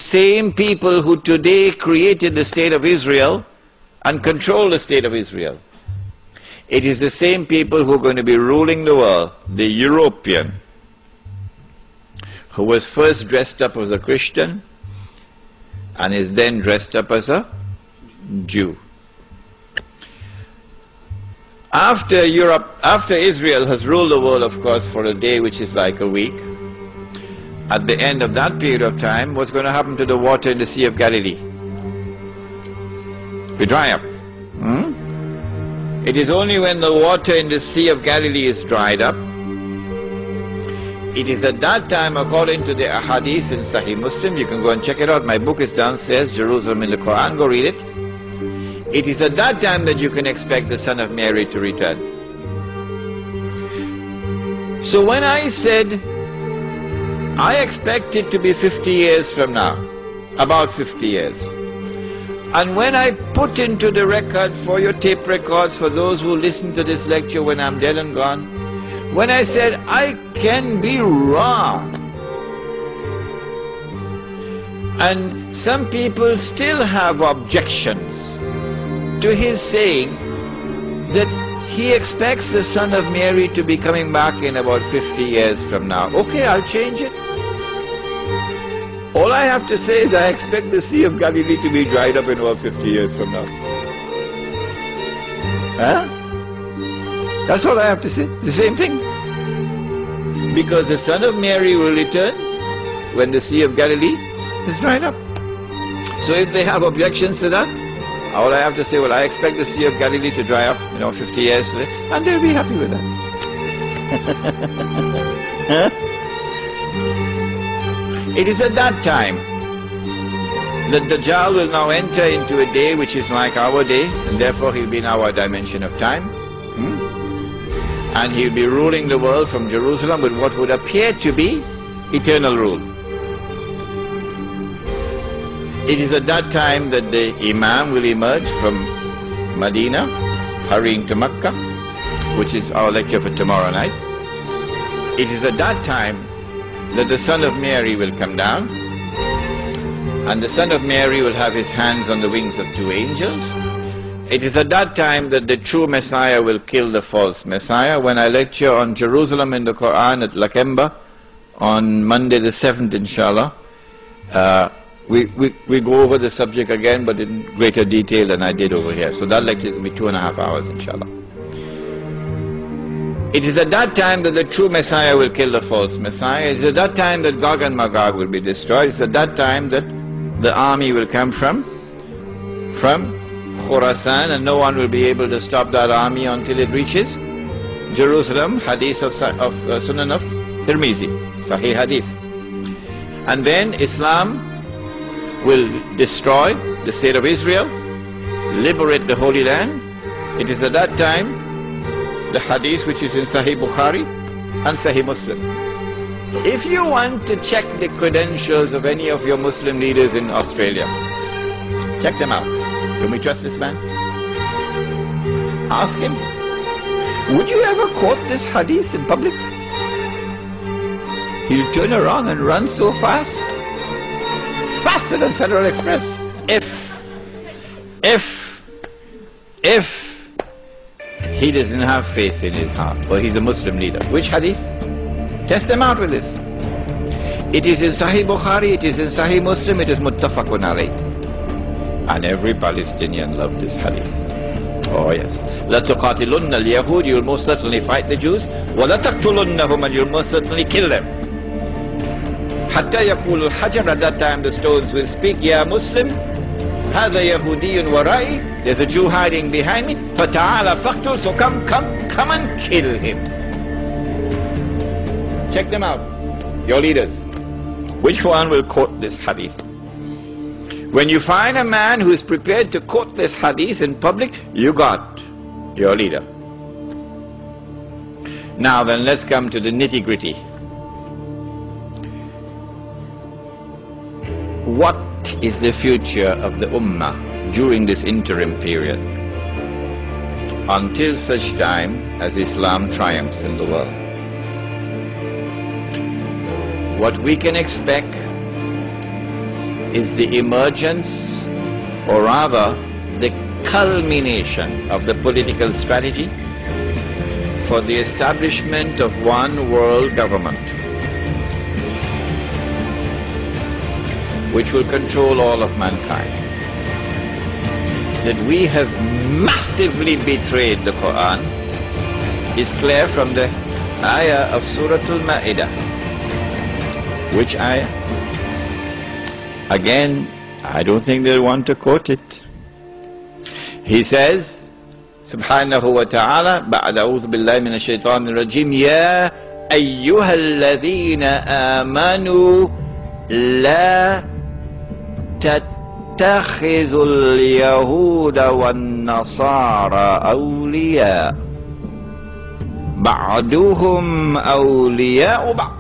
same people who today created the state of Israel and control the state of Israel. It is the same people who are going to be ruling the world. The European, who was first dressed up as a Christian and is then dressed up as a Jew. After Israel has ruled the world, of course, for a day which is like a week, at the end of that period of time, what's going to happen to the water in the Sea of Galilee? We dry up. It is only when the water in the Sea of Galilee is dried up, it is at that time, according to the Ahadith in Sahih Muslim, you can go and check it out, my book is downstairs, Jerusalem in the Quran, go read it. It is at that time that you can expect the Son of Mary to return. So when I said, I expect it to be 50 years from now, about 50 years. And when I put into the record for your tape records, for those who listen to this lecture when I'm dead and gone, when I said, I can be wrong. And some people still have objections to his saying that he expects the Son of Mary to be coming back in about 50 years from now. Okay, I'll change it. All I have to say is I expect the Sea of Galilee to be dried up in about 50 years from now. Huh? That's all I have to say. The same thing. Because the Son of Mary will return when the Sea of Galilee is dried up. So if they have objections to that, all I have to say, well, I expect the Sea of Galilee to dry up, 50 years, and they'll be happy with that. Huh? It is at that time that Dajjal will now enter into a day which is like our day, and therefore he'll be in our dimension of time. And he'll be ruling the world from Jerusalem with what would appear to be eternal rule. It is at that time that the Imam will emerge from Medina, hurrying to Mecca, which is our lecture for tomorrow night. It is at that time that the Son of Mary will come down, and the Son of Mary will have his hands on the wings of two angels. It is at that time that the true Messiah will kill the false Messiah. When I lecture on Jerusalem in the Quran at Lakemba on Monday the 7th, inshallah, we go over the subject again, but in greater detail than I did over here. So that lecture will be 2.5 hours, inshallah. It is at that time that the true Messiah will kill the false Messiah. It is at that time that Gog and Magog will be destroyed. It is at that time that the army will come from Khurasan, and no one will be able to stop that army until it reaches Jerusalem. Hadith of Sunan of Tirmizi, Sahih Hadith. And then Islam will destroy the state of Israel, liberate the Holy Land. It is at that time the hadith which is in Sahih Bukhari and Sahih Muslim. If you want to check the credentials of any of your Muslim leaders in Australia, check them out. Can we trust this man? Ask him, would you ever quote this hadith in public? He'll turn around and run so fast, faster than Federal Express. If he doesn't have faith in his heart, or he's a Muslim leader. Which hadith? Test them out with this. It is in Sahih Bukhari, it is in Sahih Muslim, it is muttafaqun alayh. And every Palestinian loved this hadith. Oh yes. La tuqatilunna al-Yahud, you'll most certainly fight the Jews. Wa la taqtulunnahum, and you'll most certainly kill them. Hatta yaqulu al-hajar, at that time the stones will speak, Ya Muslim, hadha Yahudiyyun warai, there's a Jew hiding behind me, fata'ala faqtul, so come and kill him. Check them out, your leaders. Which one will quote this hadith? When you find a man who is prepared to quote this hadith in public, you got your leader. Now then, let's come to the nitty-gritty. What is the future of the Ummah during this interim period, until such time as Islam triumphs in the world? What we can expect is the emergence, or rather the culmination of the political strategy for the establishment of one world government which will control all of mankind. That we have massively betrayed the Quran is clear from the ayah of Surah Al-Ma'idah, which ayah? Again, I don't think they'll want to quote it. He says, Subhanahu wa ta'ala, بعد أعوذ بالله من الشيطان الرجيم يا أيها الذين آمنوا لا تتخذوا اليهود والنصارى أولياء بعضهم أولياء بعض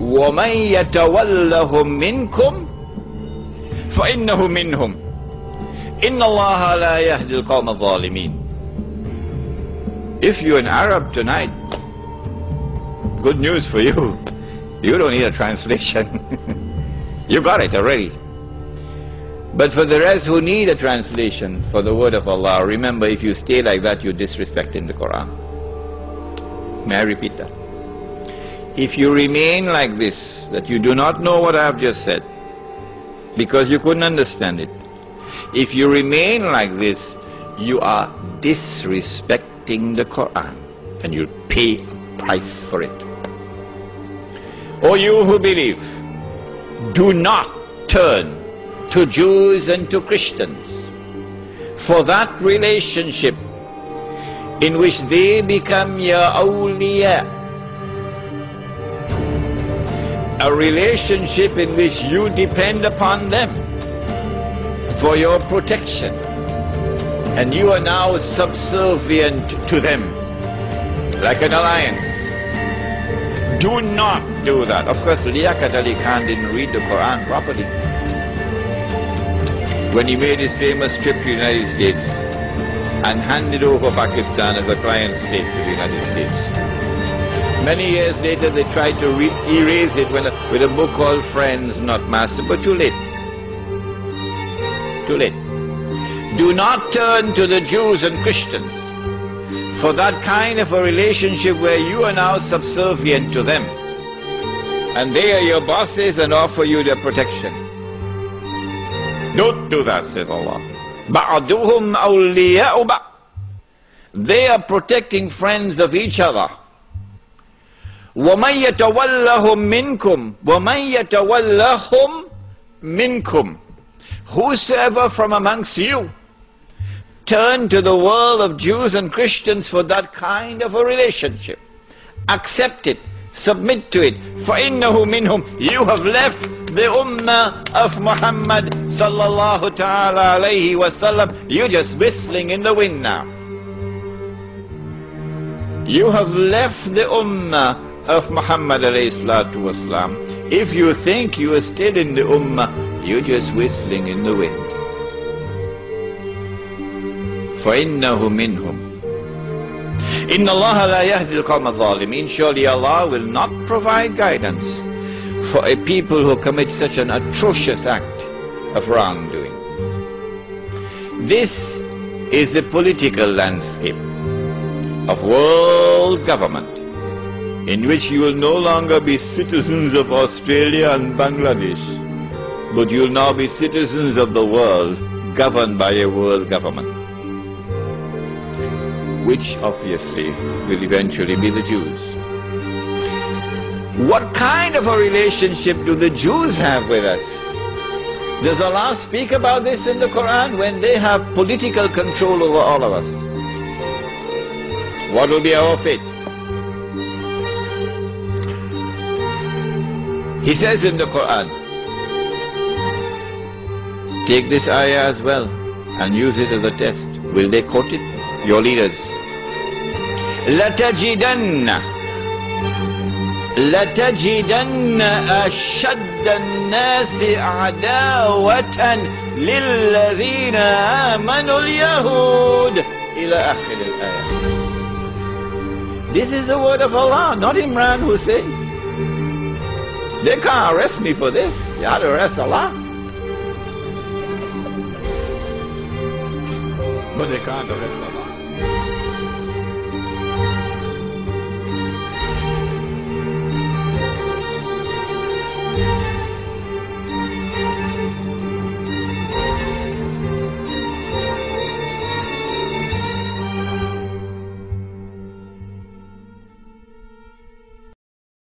ومن يتولهم منكم فإنه منهم إن الله لا يهدي القوم الظالمين. If you're an Arab tonight, good news for you. You don't need a translation. You got it already. But for the rest who need a translation for the word of Allah, remember, if you stay like that, you're disrespecting the Quran. May I repeat that? If you remain like this, that you do not know what I have just said, because you couldn't understand it, if you remain like this, you are disrespecting the Quran, and you'll pay a price for it. O you who believe, do not turn to Jews and to Christians for that relationship in which they become your awliya, a relationship in which you depend upon them for your protection, and you are now subservient to them like an alliance. Do not do that. Of course, Liaquat Ali Khan didn't read the Quran properly when he made his famous trip to the United States and handed over Pakistan as a client state to the United States. Many years later they tried to erase it with a book called Friends Not Master, but too late. Too late. Do not turn to the Jews and Christians for that kind of a relationship where you are now subservient to them and they are your bosses and offer you their protection. Don't do that, says Allah. بَعْضُهُمْ أَوْلِيَاءُ بَعْضٍ. They are protecting friends of each other. وَمَنْ يَتَوَلَّهُمْ مِنْكُمْ وَمَنْ يَتَوَلَّهُمْ مِنْكُمْ. Whosoever from amongst you turn to the world of Jews and Christians for that kind of a relationship, accept it, submit to it, فَإِنَّهُ مِنْهُمْ. You have left the ummah of Muhammad sallallahu ta'ala alayhi wa sallam. You're just whistling in the wind now. You have left the ummah of Muhammad alayhi salatu wa salam. If you think you are still in the ummah, you're just whistling in the wind. فَإِنَّهُ مِنْهُمْ إِنَّ اللَّهَ لَا يَهْدِي الْقَوْمَ الظَّالِمِينَ. Surely Allah will not provide guidance for a people who commit such an atrocious act of wrongdoing. This is the political landscape of world government, in which you will no longer be citizens of Australia and Bangladesh, but you will now be citizens of the world, governed by a world government, which obviously will eventually be the Jews. What kind of a relationship do the Jews have with us? Does Allah speak about this in the Quran, when they have political control over all of us? What will be our fate? He says in the Quran, take this ayah as well and use it as a test. Will they quote it? Your leaders. لَتَجِدَنَّ أَشَدَّ النَّاسِ عَدَاوَةً لِلَّذِينَ آمَنُوا الْيَهُودَ إلى آخر الآية. This is the word of Allah, not Imran Hussein. They can't arrest me for this. You had to arrest Allah. But they can't arrest Allah.